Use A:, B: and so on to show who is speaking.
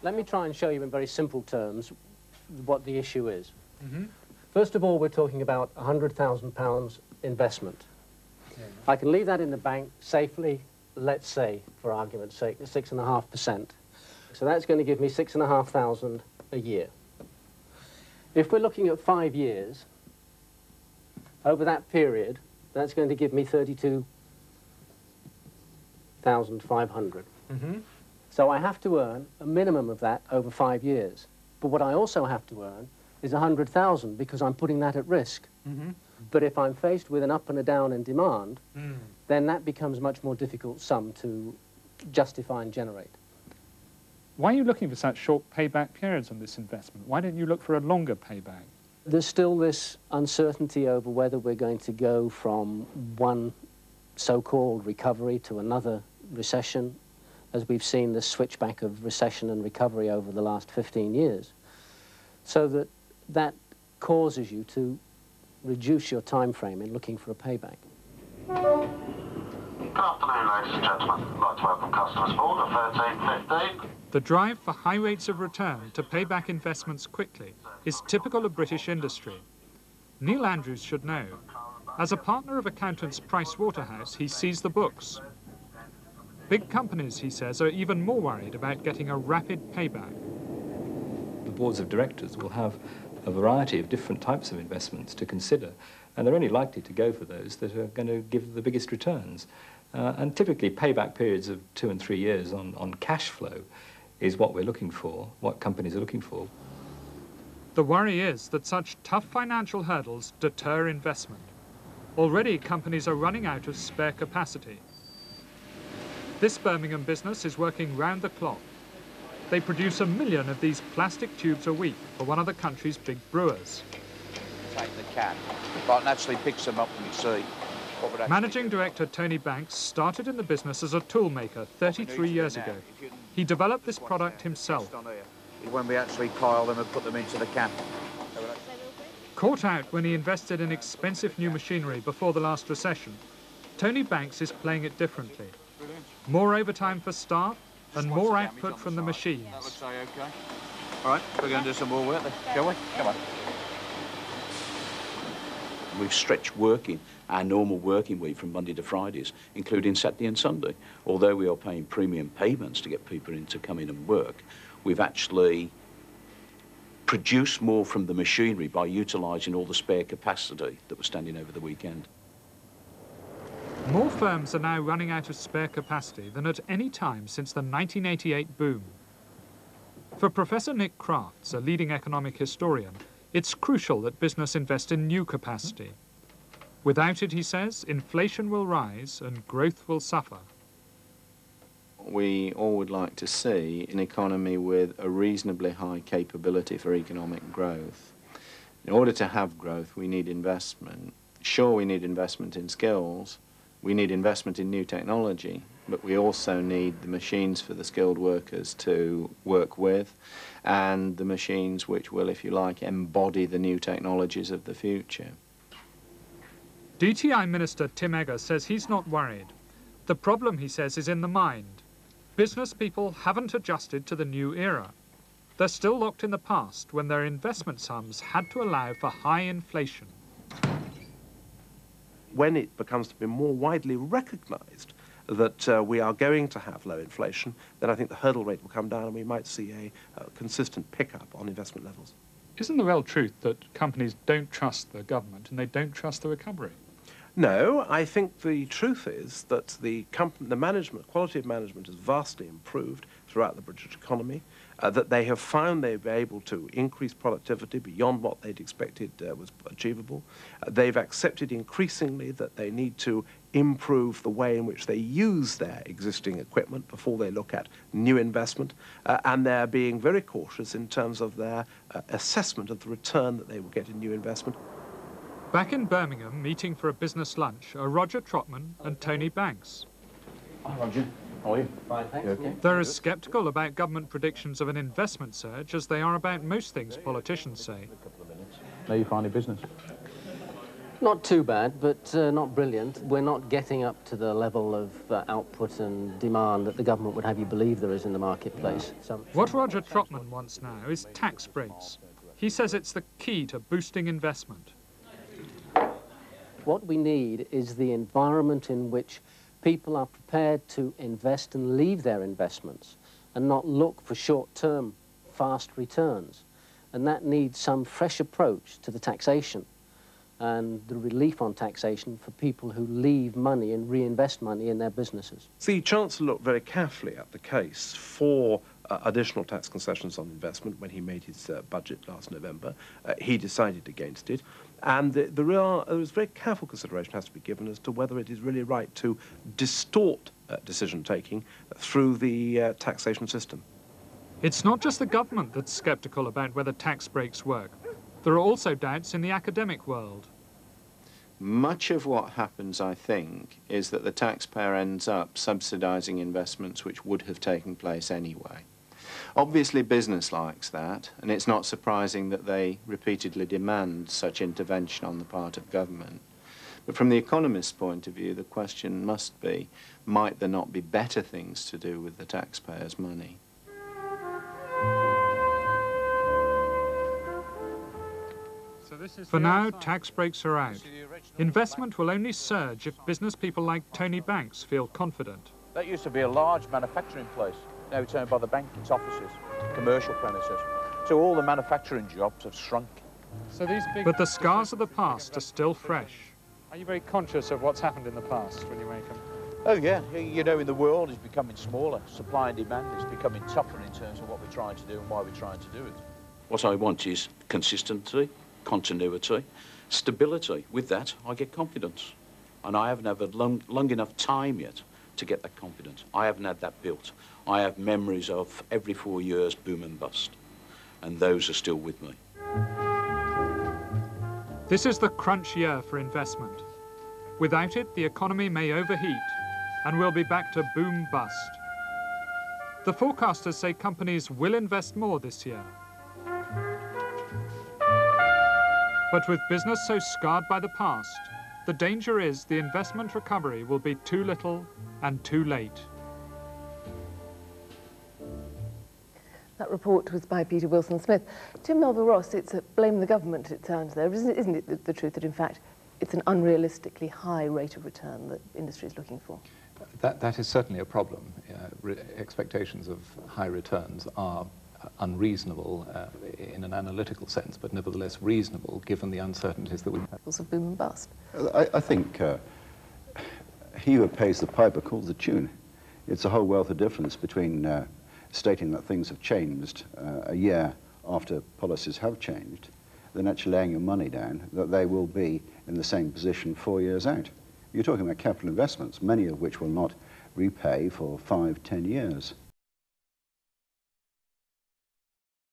A: Let me try and show you in very simple terms what the issue is. First of all, we're talking about £100,000 investment. I can leave that in the bank safely, let's say, for argument's sake, 6.5%. So that's going to give me 6,500 a year. If we're looking at 5 years, over that period, that's going to give me 32,500. So I have to earn a minimum of that over 5 years. But what I also have to earn is 100,000 because I'm putting that at risk. But if I'm faced with an up and a down in demand, then that becomes a much more difficult sum to justify and generate.
B: Why are you looking for such short payback periods on this investment? Why don't you look for a longer payback?
A: There's still this uncertainty over whether we're going to go from one so-called recovery to another recession, as we've seen the switchback of recession and recovery over the last 15 years. So that causes you to reduce your time frame in looking for a payback.
C: Good afternoon, ladies and gentlemen. I'd like to welcome customers aboard at 1315.
B: The drive for high rates of return to pay back investments quickly is typical of British industry. Neil Andrews should know. As a partner of accountants Price Waterhouse, he sees the books. Big companies, he says, are even more worried about getting a rapid payback.
D: The boards of directors will have a variety of different types of investments to consider, and they're only likely to go for those that are going to give the biggest returns. And typically payback periods of 2 and 3 years on cash flow is what we're looking for, what companies are looking for.
B: The worry is that such tough financial hurdles deter investment. Already companies are running out of spare capacity. This Birmingham business is working round the clock. They produce 1 million of these plastic tubes a week for one of the country's big brewers.
E: Take the can, but naturally picks them up when you see.
B: Managing Director Tony Banks started in the business as a tool maker 33 years ago. He developed this product himself.
E: When we actually pile them and put them into the can.
B: Caught out when he invested in expensive new machinery before the last recession, Tony Banks is playing it differently. More overtime for staff and more output from the machines.
E: That looks okay. All right, we're going to do some more work then, shall we? Come on. We've stretched our normal working week from Monday to Fridays, including Saturday and Sunday. Although we are paying premium payments to get people in to come in and work, we've actually produced more from the machinery by utilising all the spare capacity that was standing over the weekend.
B: More firms are now running out of spare capacity than at any time since the 1988 boom. For Professor Nick Crafts, a leading economic historian, it's crucial that business invest in new capacity. Without it, he says, inflation will rise and growth will suffer.
F: We all would like to see an economy with a reasonably high capability for economic growth. In order to have growth, we need investment. Sure, we need investment in skills, we need investment in new technology, but we also need the machines for the skilled workers to work with, and the machines which will, if you like, embody the new technologies of the future.
B: DTI Minister Tim Egger says he's not worried. The problem, he says, is in the mind. Business people haven't adjusted to the new era. They're still locked in the past when their investment sums had to allow for high inflation.
G: When it becomes to be more widely recognised that we are going to have low inflation, then I think the hurdle rate will come down and we might see a consistent pickup on investment levels.
B: Isn't the real truth that companies don't trust the government and they don't trust the recovery?
G: No, I think the truth is that the quality of management has vastly improved throughout the British economy, that they have found they've been able to increase productivity beyond what they'd expected was achievable. They've accepted increasingly that they need to improve the way in which they use their existing equipment before they look at new investment, and they're being very cautious in terms of their assessment of the return that they will get in new investment.
B: Back in Birmingham, meeting for a business lunch, are Roger Trotman and Tony Banks.
E: Hi, Roger. How are you?
A: Fine, thanks.
E: You okay?
B: They're as sceptical about government predictions of an investment surge as they are about most things politicians say.
E: How are you finding business?
A: Not too bad, but not brilliant. We're not getting up to the level of output and demand that the government would have you believe there is in the marketplace.
B: What Roger Trotman wants now is tax breaks. He says it's the key to boosting investment.
A: What we need is the environment in which people are prepared to invest and leave their investments and not look for short-term, fast returns. And that needs some fresh approach to the taxation and the relief on taxation for people who leave money and reinvest money in their businesses.
G: The Chancellor looked very carefully at the case for additional tax concessions on investment when he made his budget last November. He decided against it. And there was very careful consideration has to be given as to whether it is really right to distort decision-taking through the taxation system.
B: It's not just the government that's sceptical about whether tax breaks work. There are also doubts in the academic world.
F: Much of what happens, I think, is that the taxpayer ends up subsidising investments which would have taken place anyway. Obviously, business likes that, and it's not surprising that they repeatedly demand such intervention on the part of government. But from the economist's point of view, the question must be, might there not be better things to do with the taxpayers' money?
B: For now, tax breaks are out. Investment will only surge if business people like Tony Banks feel confident.
E: That used to be a large manufacturing place. Now it's owned by the bank, its offices, commercial premises. So all the manufacturing jobs have shrunk.
B: But the scars of the past are still fresh. Are you very conscious of what's happened in the past when you make them?
E: Oh yeah, you know, in the world it's becoming smaller. Supply and demand is becoming tougher in terms of what we're trying to do and why we're trying to do it. What I want is consistency, continuity, stability. With that, I get confidence. And I haven't had long enough time yet to get that confidence. I haven't had that built. I have memories of every 4 years boom and bust. And those are still with me.
B: This is the crunch year for investment. Without it, the economy may overheat and we'll be back to boom-bust. The forecasters say companies will invest more this year. But with business so scarred by the past, the danger is the investment recovery will be too little and too late.
H: That report was by Peter Wilson-Smith. Tim Melville-Ross, it's a blame the government, it sounds there. Isn't it the truth that, in fact, it's an unrealistically high rate of return that industry is looking for?
I: That is certainly a problem. Expectations of high returns are unreasonable in an analytical sense, but nevertheless reasonable given the uncertainties that we have.
H: Also boom and bust.
J: I think he who pays the piper calls the tune. It's a whole wealth of difference between stating that things have changed a year after policies have changed, than actually laying your money down that they will be in the same position 4 years out. You're talking about capital investments, many of which will not repay for 5, 10 years.